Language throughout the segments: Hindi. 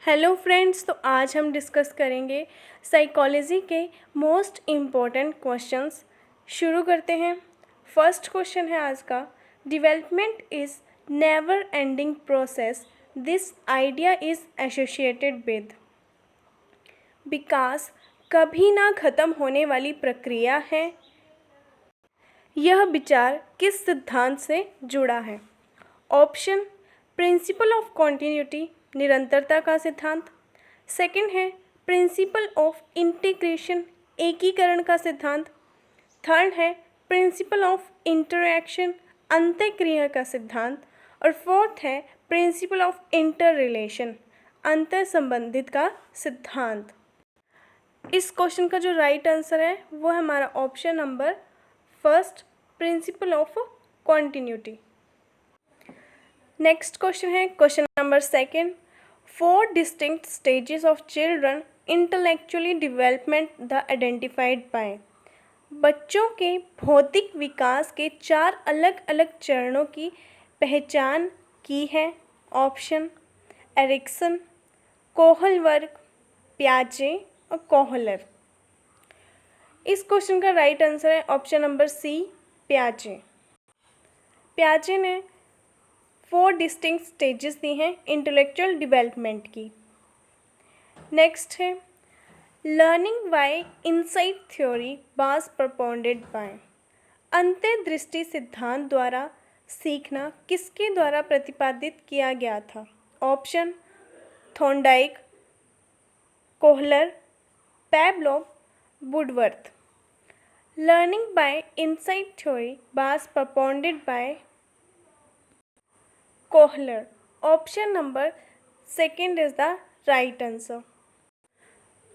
हेलो फ्रेंड्स, तो आज हम डिस्कस करेंगे साइकोलॉजी के मोस्ट इम्पॉर्टेंट क्वेश्चंस। शुरू करते हैं। फर्स्ट क्वेश्चन है आज का, development is never ending process, this idea is associated with. विकास कभी ना ख़त्म होने वाली प्रक्रिया है। यह विचार किस सिद्धांत से जुड़ा है? ऑप्शन, प्रिंसिपल ऑफ कॉन्टिन्यूटी, निरंतरता का सिद्धांत। सेकंड है प्रिंसिपल ऑफ इंटीग्रेशन, एकीकरण का सिद्धांत। थर्ड है प्रिंसिपल ऑफ इंटरैक्शन, अंतःक्रिया का सिद्धांत। और फोर्थ है प्रिंसिपल ऑफ इंटर रिलेशन, अंतर संबंधित का सिद्धांत। इस क्वेश्चन का जो राइट आंसर है वो है हमारा option number first, principle of continuity. Next question है question number second, 4 distinct stages of children intellectually development the identified by. बच्चों के भौतिक विकास के 4 अलग अलग चरणों की पहचान की है। ऑप्शन, एरिक्सन, कोहलवर्ग, पियाजे और कोहलर। इस क्वेश्चन का राइट आंसर है ऑप्शन नंबर सी, पियाजे। पियाजे ने 4 डिस्टिंक्ट स्टेजेस दी हैं इंटेलेक्चुअल डेवलपमेंट की। नेक्स्ट है learning by insight theory was propounded by. अंतर्दृष्टि सिद्धांत द्वारा सीखना किसके द्वारा प्रतिपादित किया गया था? Option, Thorndike, Kohler, Pavlov, Woodworth. Learning by insight theory was propounded by Kohler. Option number second is the right answer.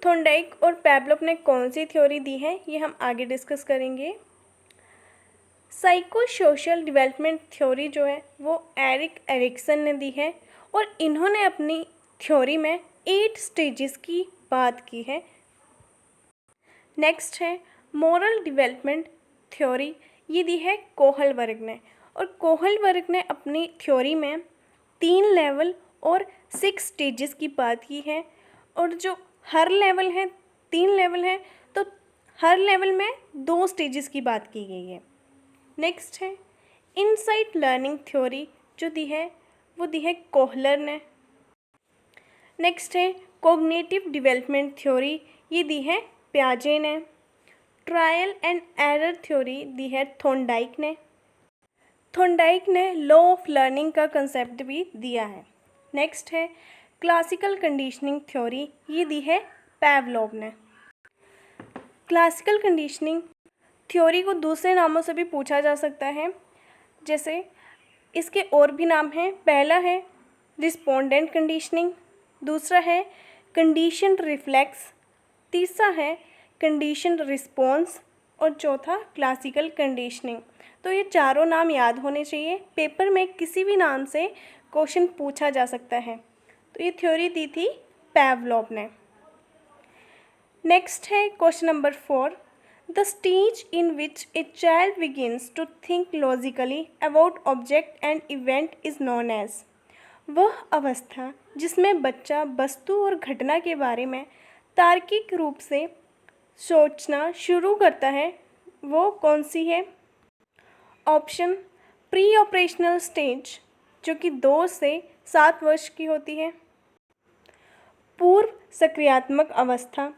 Thorndike और पैवलोव ने कौन सी थ्योरी दी है ये हम आगे डिस्कस करेंगे। साइको सोशल डेवलपमेंट थ्योरी जो है वो एरिक्सन ने दी है और इन्होंने अपनी थ्योरी में 8 स्टेजेस की बात की है। नेक्स्ट है मोरल डेवलपमेंट थ्योरी, ये दी है कोहलवर्ग ने, और कोहलवर्ग ने अपनी थ्योरी में 3 लेवल और 6 स्टेजेस की बात की है। और जो हर लेवल है, 3 लेवल है तो हर लेवल में 2 स्टेजेस की बात की गई है। नेक्स्ट है इनसाइट लर्निंग थ्योरी, जो दी है वो दी है कोहलर ने। नेक्स्ट है कॉग्निटिव डेवलपमेंट थ्योरी, ये दी है पियाजे ने। ट्रायल एंड एरर थ्योरी दी है थॉर्नडाइक ने। थॉर्नडाइक ने लॉ ऑफ लर्निंग का कंसेप्ट भी दिया है। नेक्स्ट है क्लासिकल कंडीशनिंग थ्योरी, ये दी है पैवलोव ने। क्लासिकल कंडीशनिंग थ्योरी को दूसरे नामों से भी पूछा जा सकता है, जैसे इसके और भी नाम हैं। पहला है रिस्पोंडेंट कंडीशनिंग, दूसरा है कंडीशनड रिफ्लेक्स, तीसरा है कंडीशनड रिस्पॉन्स और चौथा क्लासिकल कंडीशनिंग। तो ये चारों नाम याद होने चाहिए, पेपर में किसी भी नाम से क्वेश्चन पूछा जा सकता है। तो ये थ्योरी दी थी पैवलोव ने। नेक्स्ट है question number 4, the stage in which a child begins to think logically about object and event is known as. वह अवस्था जिसमें बच्चा वस्तु और घटना के बारे में तार्किक रूप से सोचना शुरू करता है वो कौन सी है? ऑप्शन, प्री ऑपरेशनल स्टेज, जो कि 2 से 7 वर्ष की होती है। पूर्व सक्रियात्मक अवस्था।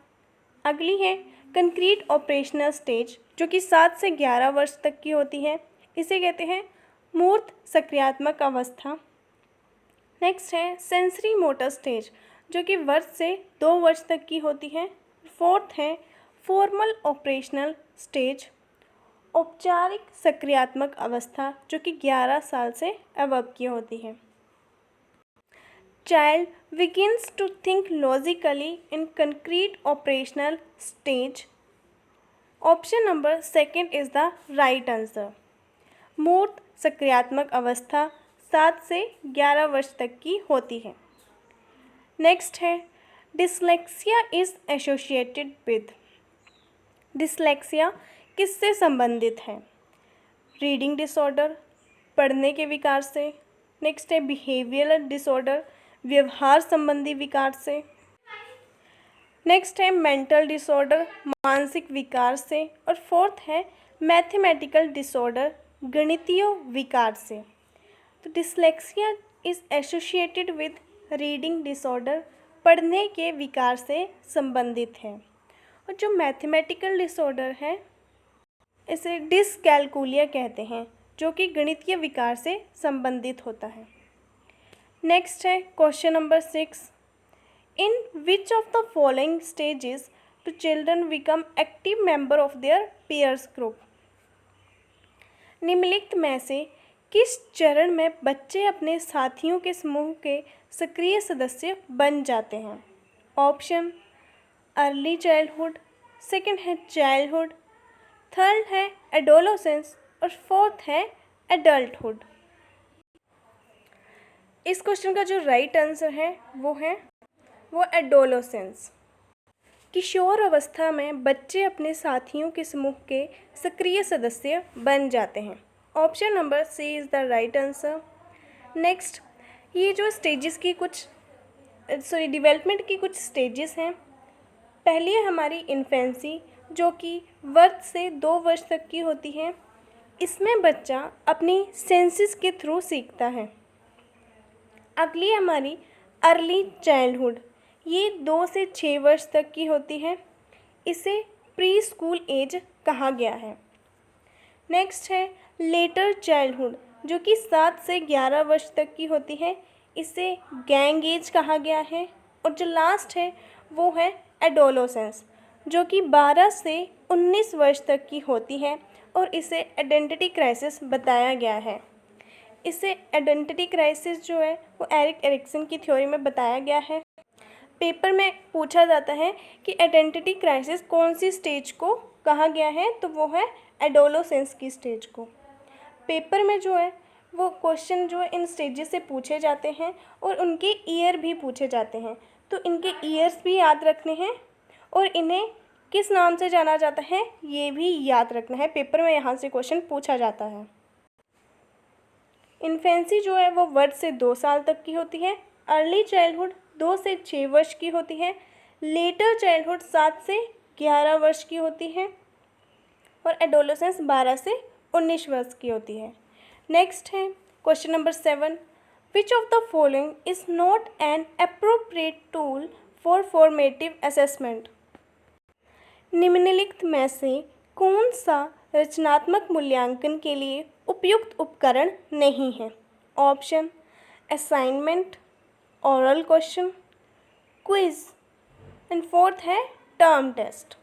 अगली है कंक्रीट ऑपरेशनल स्टेज, जो कि 7 से 11 वर्ष तक की होती है, इसे कहते हैं मूर्त सक्रियात्मक अवस्था। नेक्स्ट है सेंसरी मोटर स्टेज, जो कि वर्ष से 2 वर्ष तक की होती है। फोर्थ है फॉर्मल ऑपरेशनल स्टेज, औपचारिक सक्रियात्मक अवस्था, जो कि 11 साल से अबव की होती है। Child begins to think logically in concrete operational stage. Option number second is the right answer. मूर्त सक्रियात्मक अवस्था 7 से 11 वर्ष तक की होती है। नेक्स्ट है dyslexia is associated with. Dyslexia किससे संबंधित है? रीडिंग डिसऑर्डर, पढ़ने के विकार से। नेक्स्ट है बिहेवियरल डिसऑर्डर, व्यवहार संबंधी विकार से। नेक्स्ट है मेंटल डिसऑर्डर, मानसिक विकार से। और फोर्थ है मैथमेटिकल डिसऑर्डर, गणितीय विकार से। तो dyslexia is associated with reading disorder, पढ़ने के विकार से संबंधित है। और जो मैथमेटिकल डिसऑर्डर है इसे डिसकैलकुलिया कहते हैं, जो कि गणितीय विकार से संबंधित होता है। नेक्स्ट है question number 6, in which of the following stages to children become active member of their peers group. निम्नलिखित में से किस चरण में बच्चे अपने साथियों के समूह के सक्रिय सदस्य बन जाते हैं। ऑप्शन अर्ली चाइल्डहुड, सेकंड है चाइल्डहुड, थर्ड है एडोलेसेंस और फोर्थ है एडल्टहुड। इस क्वेश्चन का जो राइट आंसर है वो एडोलेसेंस। किशोर अवस्था में बच्चे अपने साथियों के समूह के सक्रिय सदस्य बन जाते हैं। Option number C is the right answer. Next, ये जो स्टेजेस की डेवलपमेंट की कुछ स्टेजेस हैं। पहली है हमारी इन्फेंसी, जो कि 1 से 2 वर्ष तक की होती है। इसमें बच्चा अपनी सेंसेस के थ्रू सीखता है। अगली हमारी अर्ली चाइल्डहुड, ये 2 से 6 वर्ष तक की होती है। इसे प्री स्कूल एज कहा गया है। नेक्स्ट है लेटर चाइल्डहुड, जो कि 7 से 11 वर्ष तक की होती है। इसे गैंग एज कहा गया है। और जो लास्ट है वो है एडोलेसेंस, जो कि 12 से 19 वर्ष तक की होती है और इसे आइडेंटिटी क्राइसिस बताया गया है। इसे आइडेंटिटी क्राइसिस जो है वो एरिक एरिक्सन की थ्योरी में बताया गया है। पेपर में पूछा जाता है कि आइडेंटिटी क्राइसिस कौन सी स्टेज को कहा गया है, तो वो है एडोलेसेंस की स्टेज को। पेपर में जो है वो क्वेश्चन जो है इन स्टेजेस से पूछे जाते हैं और उनके ईयर भी पूछे जाते हैं। तो इनके ईयर्स भी याद रखने हैं और इन्हें किस नाम से जाना जाता है ये भी याद रखना है। पेपर में यहाँ से क्वेश्चन पूछा जाता है। इन्फेंसी जो है वो 1 से 2 साल तक की होती है। अर्ली चाइल्डहुड 2 से 6 वर्ष की होती है। लेटर चाइल्डहुड 7 से 11 वर्ष की होती है और एडोलेसेंस 12 से 19 वर्ष की होती है। नेक्स्ट है question number 7, which of the following is not N appropriate tool for formative assessment. निम्नलिखित में से कौन सा रचनात्मक मूल्यांकन के लिए उपयुक्त उपकरण नहीं है। Option assignment, oral question, quiz and fourth है term test.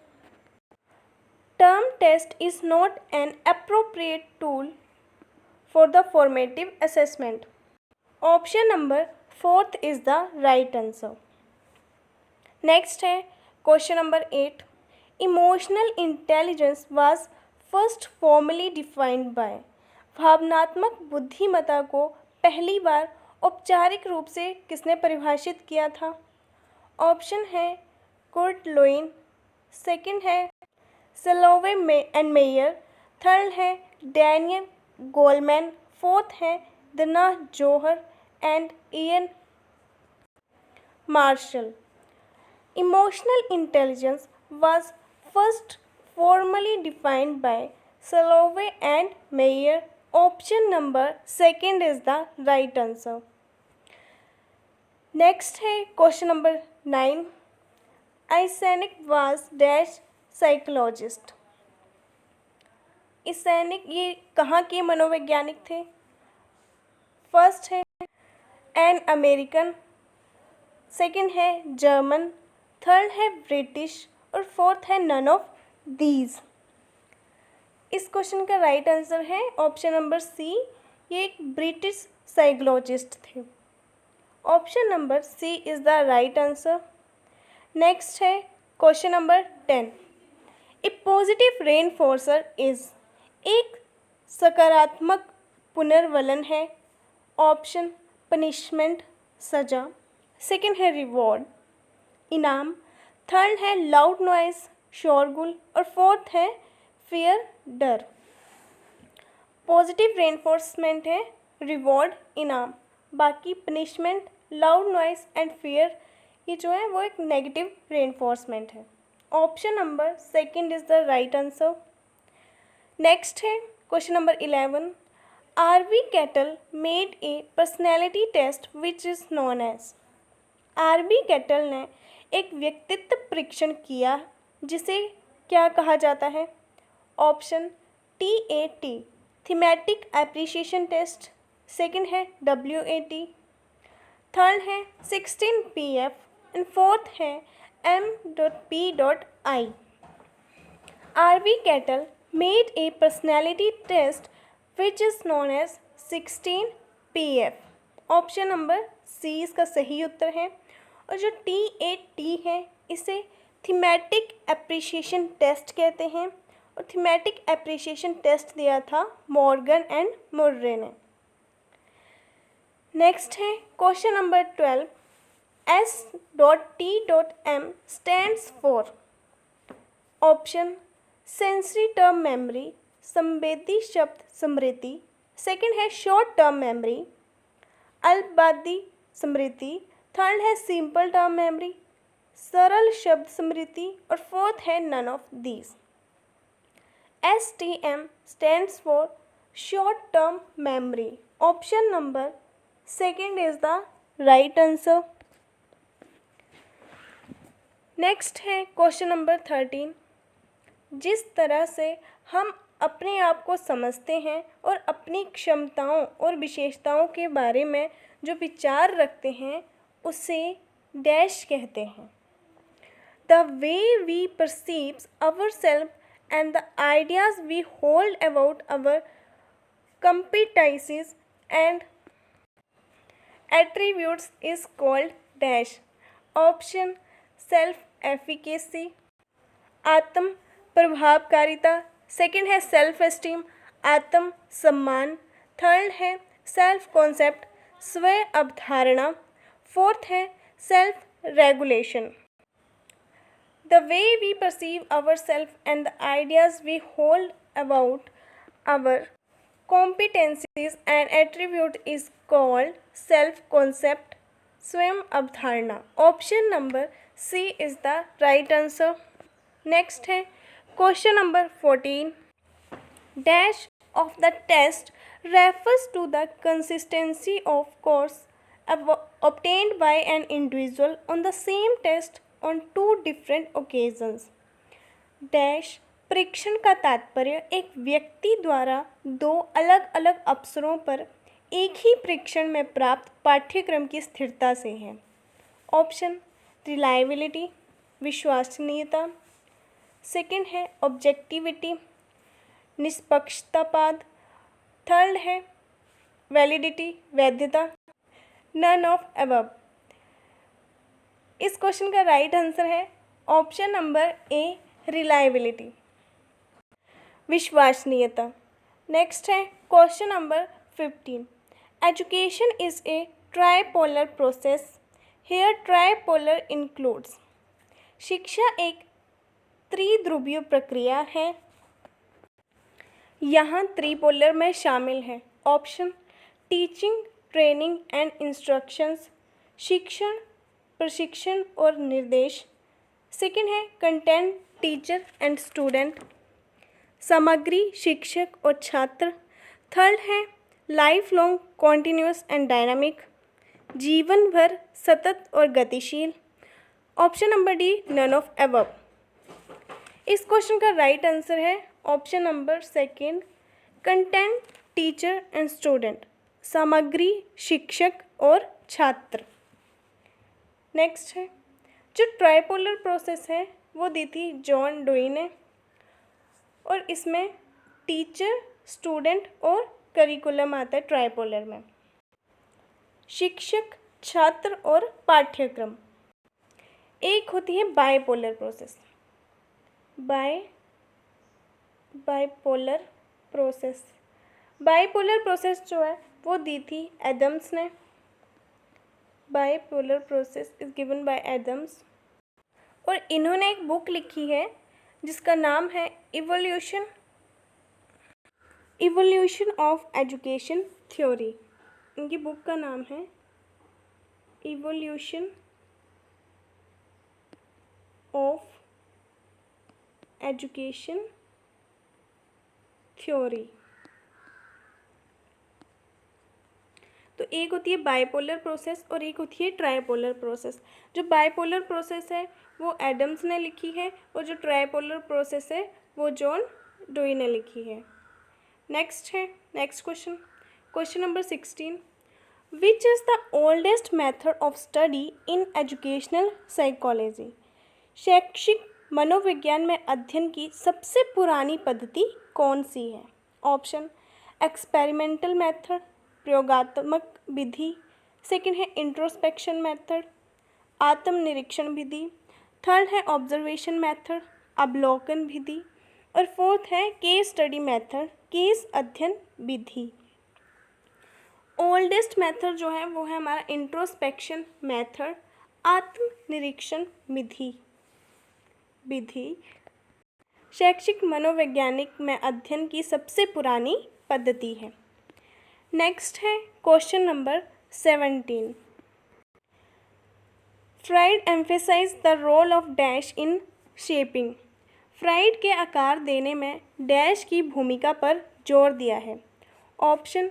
Term test is not an appropriate tool for the formative assessment. Option number 4th is the right answer. Next है question number 8. Emotional intelligence was first formally defined by. भावनात्मक बुद्धिमत्ता को पहली बार औपचारिक रूप से किसने परिभाषित किया था। ऑप्शन है कुर्ट लोइन, सेकंड है सलोवे एंड मेयर, थर्ड है डैनियल गोलमैन, फोर्थ है Dana Zohar and Ian Marshall. Emotional intelligence was first formally defined by Salovey and Meyer. Option number 2nd is the right answer. Next है question number 9. Eysenck was dash psychologist. Eysenck ये कहाँ के मनोवैज्ञानिक थे। फर्स्ट है एन अमेरिकन, सेकंड है जर्मन, थर्ड है ब्रिटिश और फोर्थ है नन ऑफ दीज। इस क्वेश्चन का राइट आंसर है ऑप्शन नंबर सी, ये एक ब्रिटिश साइकोलॉजिस्ट थे। Option number C is the right answer. Next है question number 10. A positive reinforcer is एक सकारात्मक पुनर्वलन है। ऑप्शन पनिशमेंट सजा, सेकंड है रिवॉर्ड इनाम, थर्ड है लाउड नॉइज शोरगुल और फोर्थ है फियर डर। पॉजिटिव रेनफोर्समेंट है रिवॉर्ड इनाम, बाकी punishment loud noise and fear, ये जो है वो एक नेगेटिव रेनफोर्समेंट है। Option number second is the right answer. Next है question number 11, R V Cattell made a personality test which is known as. R V Cattell ने एक व्यक्तित्व परीक्षण किया जिसे क्या कहा जाता है। Option TAT thematic appreciation test, second है WAT, थर्ड है 16PF एंड फोर्थ है M.P.I। R B Cattell made a personality test which is known as 16PF। Option number C इसका सही उत्तर है। और जो TAT है इसे थीमेटिक एप्रिसिएशन टेस्ट कहते हैं, और थीमेटिक एप्रिसिएशन टेस्ट दिया था मॉर्गन एंड मुर्रे ने। नेक्स्ट है question number 12, S.T.M stands for. Option sensory term memory, संवेदी शब्द स्मृति, सेकंड है शॉर्ट टर्म मेमोरी, अल्पबादी स्मृति, थर्ड है सिंपल टर्म मेमोरी, सरल शब्द स्मृति, और फोर्थ है none of these. STM stands for short term memory. Option number second is the right answer. Next है क्वेश्चन नंबर 13, जिस तरह से हम अपने आप को समझते हैं और अपनी क्षमताओं और विशेषताओं के बारे में जो विचार रखते हैं उसे डैश कहते हैं। The way we perceives our self and the ideas we hold about our competencies and attributes is called dash। Option self efficacy, आत्म प्रभावकारिता, सेकंड है सेल्फ एस्टीम, आत्म सम्मान, थर्ड है सेल्फ कॉन्सेप्ट, स्व अवधारणा, फोर्थ है self regulation. The way we perceive our self and the ideas we hold about our competencies and attribute is called self concept, स्वयं अवधारणा। Option number C is the right answer. Next है question number 14, dash of the test refers to the consistency of scores obtained by an individual on the same test on two different occasions। Dash परीक्षण का तात्पर्य एक व्यक्ति द्वारा दो अलग अलग अवसरों पर एक ही परीक्षण में प्राप्त पाठ्यक्रम की स्थिरता से है। ऑप्शन रिलायबिलिटी विश्वसनीयता, सेकंड है ऑब्जेक्टिविटी निष्पक्षतावाद, थर्ड है वैलिडिटी वैधता, नन ऑफ अबव। इस क्वेश्चन का राइट आंसर है ऑप्शन नंबर ए रिलायबिलिटी विश्वसनीयता। नेक्स्ट है question number 15, education is a tripolar process, here tripolar includes. शिक्षा एक त्रिध्रुवीय प्रक्रिया है, यहाँ त्रिपोलर में शामिल है। Option teaching training and instructions, शिक्षण प्रशिक्षण और निर्देश, सेकंड है कंटेंट टीचर एंड स्टूडेंट, सामग्री शिक्षक और छात्र, थर्ड है life long continuous and dynamic, जीवन भर सतत और गतिशील। Option number D none of above. इस क्वेश्चन का राइट आंसर है option number second content teacher and student, सामग्री शिक्षक और छात्र। नेक्स्ट है जो ट्राइपोलर प्रोसेस है वो दी थी जॉन डुई ने, और इसमें टीचर स्टूडेंट और करिकुलम आता है ट्राइपोलर में, शिक्षक छात्र और पाठ्यक्रम। एक होती है बाइपोलर प्रोसेस, बाइपोलर प्रोसेस जो है वो दी थी एडम्स ने। Bipolar process is given by Adams, और इन्होंने एक बुक लिखी है जिसका नाम है इवोल्यूशन ऑफ एजुकेशन थ्योरी। इनकी बुक का नाम है इवोल्यूशन ऑफ एजुकेशन थ्योरी। तो एक होती है बाइपोलर प्रोसेस और एक होती है ट्राइपोलर प्रोसेस। जो बाइपोलर प्रोसेस है वो एडम्स ने लिखी है और जो ट्राइपोलर प्रोसेस है वो जॉन डुई ने लिखी है। Next question, question number 16, which is the oldest method of study in educational psychology. शैक्षिक मनोविज्ञान में अध्ययन की सबसे पुरानी पद्धति कौन सी है? ऑप्शन, एक्सपेरिमेंटल मेथड, प्रयोगात्मक विधि, सेकंड है इंट्रोस्पेक्शन मेथड, आत्मनिरीक्षण विधि, थर्ड है ऑब्जर्वेशन मेथड, अवलोकन विधि, और फोर्थ है केस स्टडी मेथड, केस अध्ययन विधि। ओल्डेस्ट मेथड जो है वो है हमारा इंट्रोस्पेक्शन मेथड, आत्मनिरीक्षण विधि। शैक्षिक मनोवैज्ञानिक में अध्ययन की सबसे पुरानी पद्धति है। नेक्स्ट है question number 17, Freud emphasise the role of dash in shaping. Freud के आकार देने में डैश की भूमिका पर जोर दिया है। ऑप्शन,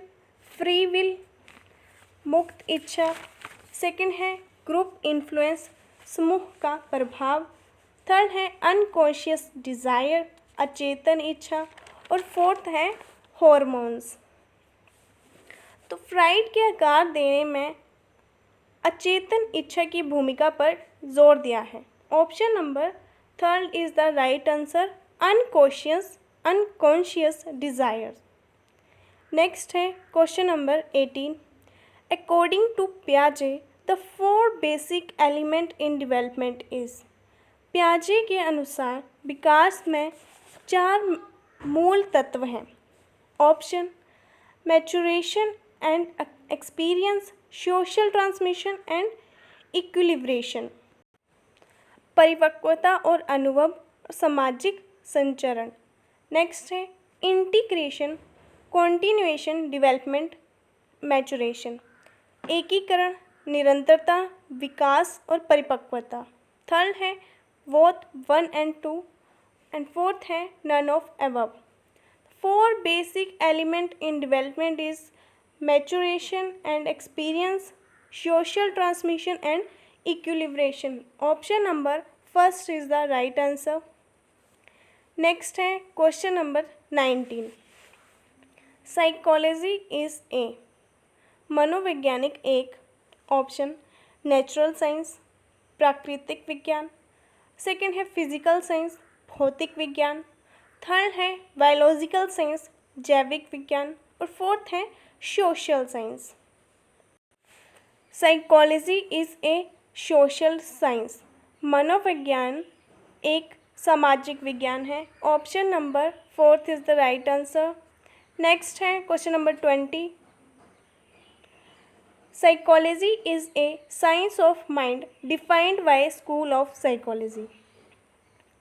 फ्री विल, मुक्त इच्छा, सेकंड है ग्रुप इन्फ्लुएंस, समूह का प्रभाव, थर्ड है अनकॉन्शियस डिज़ायर, अचेतन इच्छा, और फोर्थ है हॉर्मोन्स। तो फ्राइड के आकार देने में अचेतन इच्छा की भूमिका पर जोर दिया है। Option number third is the right answer, unconscious desire. Next है क्वेश्चन नंबर 18, अकॉर्डिंग टू पियाजे the 4 basic element in development is. पियाजे के अनुसार विकास में 4 मूल तत्व हैं। Option, maturation and experience, social transmission and equilibration, परिपक्वता और अनुभव, सामाजिक संचरण। नेक्स्ट है इंटीग्रेशन, कॉन्टिन्यूएशन, डेवलपमेंट, मैचुरेशन, एकीकरण, निरंतरता, विकास और परिपक्वता। थर्ड है बोथ 1 and 2, एंड फोर्थ है none of above. 4 basic element in development is maturation and experience, social transmission and equilibration. Option number first is the right answer. Next है question number 19, psychology is a. मनोवैज्ञानिक एक। ऑप्शन, नेचुरल साइंस, प्राकृतिक विज्ञान, सेकंड है फिजिकल साइंस, भौतिक विज्ञान, थर्ड है बायोलॉजिकल साइंस, जैविक विज्ञान, और फोर्थ है social science. Psychology is a social science. मनोविज्ञान एक सामाजिक विज्ञान है। Option number fourth is the right answer. Next है question number 20, psychology is a science of mind defined by school of psychology.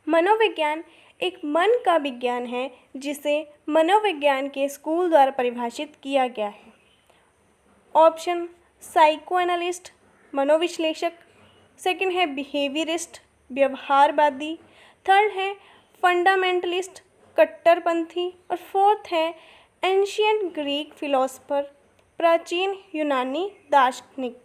मनोविज्ञान एक मन का विज्ञान है जिसे मनोविज्ञान के स्कूल द्वारा परिभाषित किया गया है। ऑप्शन, साइको एनालिस्ट, मनोविश्लेषक, सेकंड है बिहेवियरिस्ट, व्यवहारवादी, थर्ड है फंडामेंटलिस्ट, कट्टरपंथी, और फोर्थ है एंशियंट ग्रीक फिलोसफर, प्राचीन यूनानी दार्शनिक।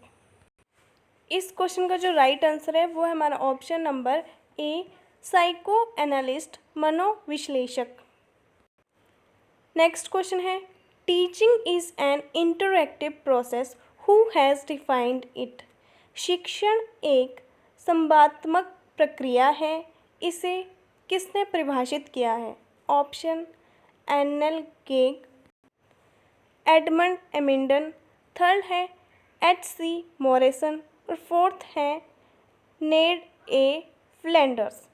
इस क्वेश्चन का जो राइट आंसर है वो है हमारा option number A, psycho analyst, मनोविश्लेषक। नेक्स्ट क्वेश्चन है, teaching is an interactive process, who has defined it. शिक्षण एक संवादात्मक प्रक्रिया है, इसे किसने परिभाषित किया है। Option, N L. Gage, Edmund Amidon, third है H.C. मॉरिसन, और फोर्थ है Ned A Flanders.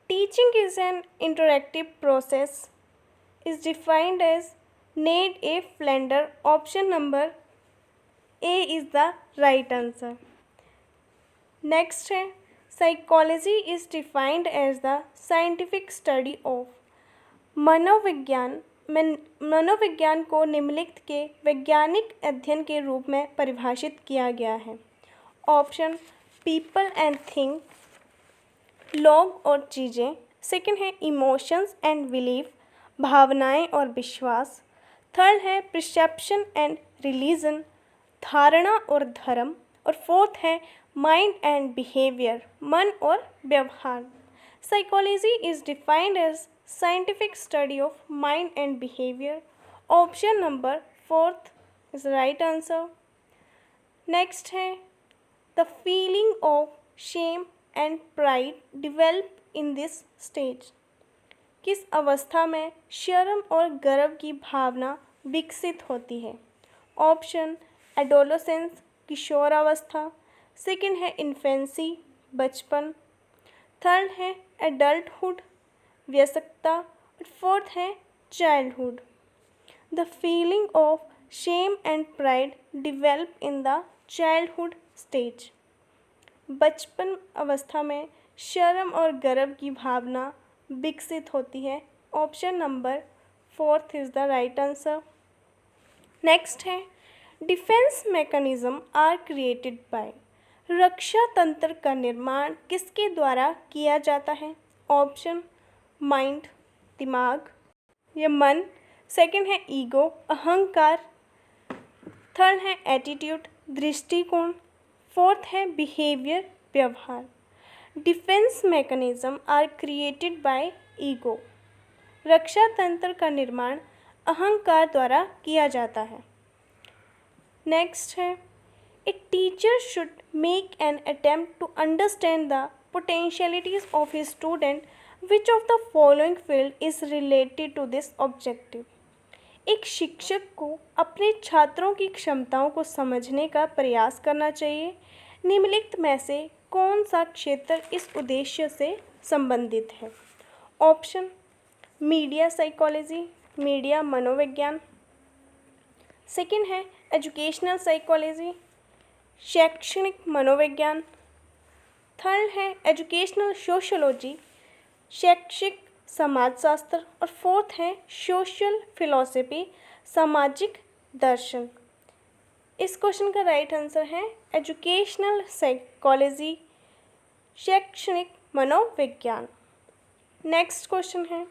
Teaching is an interactive process is defined as Ned A. Flander. Option number A is the right answer. Next है, psychology is defined as the scientific study of। मनोविज्ञान को निम्नलिखित के वैज्ञानिक अध्ययन के रूप में परिभाषित किया गया है। ऑप्शन पीपल एंड थिंग, लोग और चीज़ें। सेकंड है इमोशंस एंड बिलीफ, भावनाएं और विश्वास। थर्ड है परसेप्शन एंड रिलीजन, धारणा और धर्म। और फोर्थ है माइंड एंड बिहेवियर, मन और व्यवहार। Psychology is defined as scientific study of mind and behaviour. Option number fourth is right answer. Next है the feeling of shame and pride develop in this stage. किस अवस्था में शर्म और गर्व की भावना विकसित होती है? ऑप्शन एडोलेसेंस, किशोरावस्था। सेकंड है इन्फेंसी, बचपन। थर्ड है एडल्टहुड, वयस्कता। और फोर्थ है childhood. The feeling of shame and pride develop in the childhood stage. बचपन अवस्था में शर्म और गर्व की भावना विकसित होती है। Option number fourth is the right answer. Next है defence mechanism are created by. रक्षा तंत्र का निर्माण किसके द्वारा किया जाता है? ऑप्शन माइंड, दिमाग या मन। सेकंड है ईगो, अहंकार। थर्ड है एटीट्यूड, दृष्टिकोण। फोर्थ है बिहेवियर, व्यवहार। Defence mechanism are created by ego. रक्षा तंत्र का निर्माण अहंकार द्वारा किया जाता है। नेक्स्ट है a teacher should make an attempt to understand the potentialities of a student, which of the following field is related to this objective. एक शिक्षक को अपने छात्रों की क्षमताओं को समझने का प्रयास करना चाहिए। निम्नलिखित में से कौन सा क्षेत्र इस उद्देश्य से संबंधित है? ऑप्शन मीडिया साइकोलॉजी, मीडिया मनोविज्ञान। सेकंड है एजुकेशनल साइकोलॉजी, शैक्षणिक मनोविज्ञान। थर्ड है एजुकेशनल सोशियोलॉजी, शैक्षिक समाजशास्त्र। और फोर्थ है सोशल फिलॉसफी, सामाजिक दर्शन। इस क्वेश्चन का राइट आंसर है एजुकेशनल साइकोलॉजी, शैक्षणिक मनोविज्ञान। नेक्स्ट क्वेश्चन है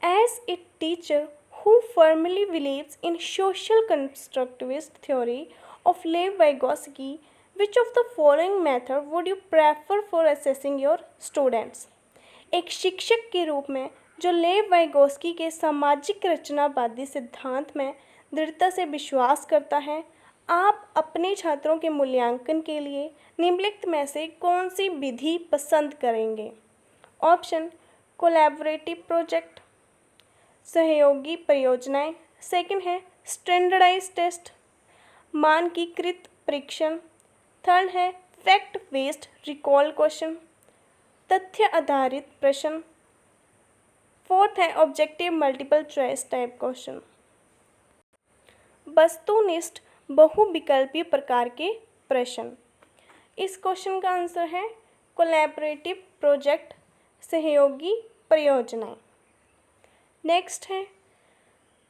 as a teacher who firmly believes in social constructivist theory of Lev Vygotsky, which of the following method would you prefer for assessing your students? एक शिक्षक के रूप में जो लेव वाइगोस्की के सामाजिक रचनावादी सिद्धांत में दृढ़ता से विश्वास करता है, आप अपने छात्रों के मूल्यांकन के लिए निम्नलिखित में से कौन सी विधि पसंद करेंगे? ऑप्शन कोलैबोरेटिव प्रोजेक्ट, सहयोगी परियोजनाएं। सेकंड है स्टैंडर्डाइज टेस्ट, मानकीकृत परीक्षण। थर्ड है फैक्ट बेस्ड रिकॉल क्वेश्चन, तथ्य आधारित प्रश्न। फोर्थ है objective multiple choice type question. वस्तुनिष्ठ बहुविकल्पीय प्रकार के प्रश्न। इस क्वेश्चन का आंसर है कोलैबोरेटिव प्रोजेक्ट, सहयोगी परियोजनाएं। नेक्स्ट है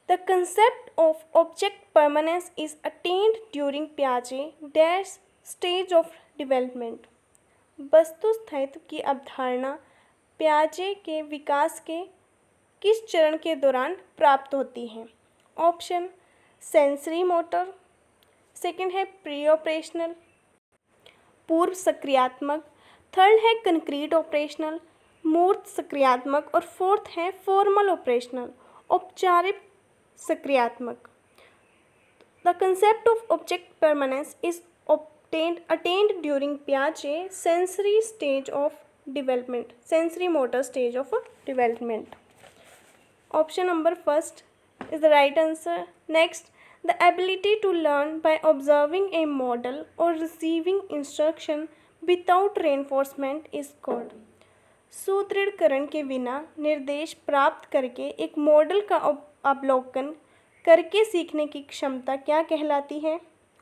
the concept of object permanence is attained during पियाजे डैश स्टेज ऑफ डेवलपमेंट। वस्तु स्थायित्व की अवधारणा पियाजे के विकास के किस चरण के दौरान प्राप्त होती है? Option sensory motor. सेकंड है प्री ऑपरेशनल, पूर्व सक्रियात्मक। थर्ड है कंक्रीट ऑपरेशनल, मूर्त सक्रियात्मक। और फोर्थ है फॉर्मल ऑपरेशनल, औपचारिक सक्रियात्मक। The concept of object permanence is attained during Piaget sensory stage of development, sensory motor stage of development. Option number first is the right answer. Next, the ability to learn by observing a model or receiving instruction without reinforcement is called. सुदृढ़ीकरण के बिना निर्देश प्राप्त करके एक मॉडल का अवलोकन करके सीखने की क्षमता क्या कहलाती है?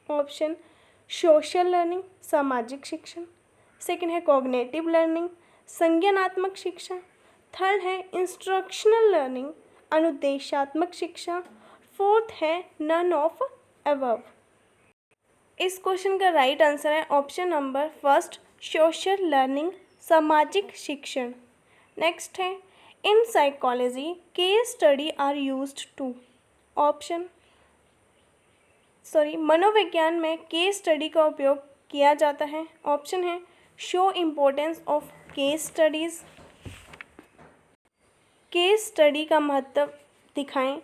ऑप्शन सोशल लर्निंग, सामाजिक शिक्षण। सेकंड है कॉग्निटिव लर्निंग, संज्ञानात्मक शिक्षा। थर्ड है इंस्ट्रक्शनल लर्निंग, अनुदेशात्मक शिक्षा। फोर्थ है नन ऑफ अबव। इस क्वेश्चन का राइट आंसर है option number first, social learning, सामाजिक शिक्षण। नेक्स्ट है, in psychology case study are used to. मनोविज्ञान में केस स्टडी का उपयोग किया जाता है। ऑप्शन है, show importance of case studies, case study का महत्व दिखाएं।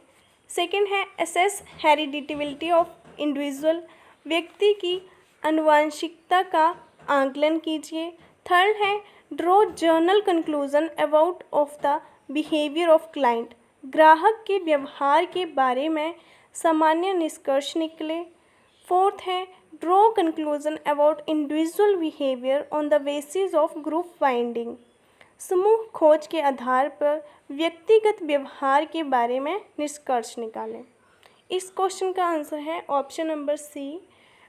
सेकंड है, असेस हेरिडिटेबिलिटी ऑफ इंडिविजुअल, व्यक्ति की आनुवंशिकता का आकलन कीजिए। थर्ड है, draw general conclusion about of the behaviour of client, ग्राहक के व्यवहार के बारे में सामान्य निष्कर्ष निकले। फोर्थ है, draw conclusion about individual behaviour on the basis of group finding, समूह खोज के आधार पर व्यक्तिगत व्यवहार के बारे में निष्कर्ष निकालें। इस क्वेश्चन का आंसर है option number C,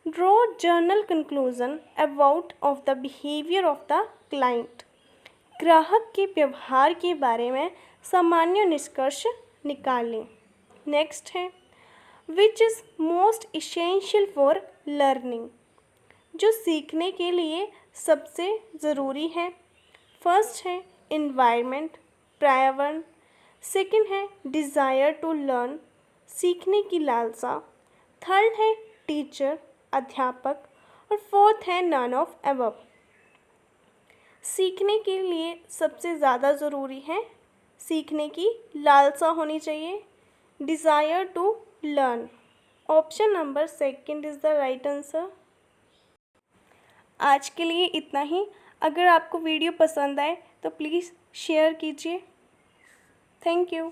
draw general conclusion about of the behaviour of the client, ग्राहक के व्यवहार के बारे में सामान्य निष्कर्ष निकालें। नेक्स्ट है, which is most essential for learning, जो सीखने के लिए सबसे ज़रूरी है। फर्स्ट है इन्वायरमेंट, पर्यावरण। सेकंड है डिज़ायर टू लर्न, सीखने की लालसा। थर्ड है टीचर, अध्यापक। और फोर्थ है नन ऑफ अबव। सीखने के लिए सबसे ज़्यादा ज़रूरी है सीखने की लालसा होनी चाहिए, desire to learn. Option number second is the right answer. आज के लिए इतना ही। अगर आपको वीडियो पसंद आए तो प्लीज़ शेयर कीजिए। Thank you.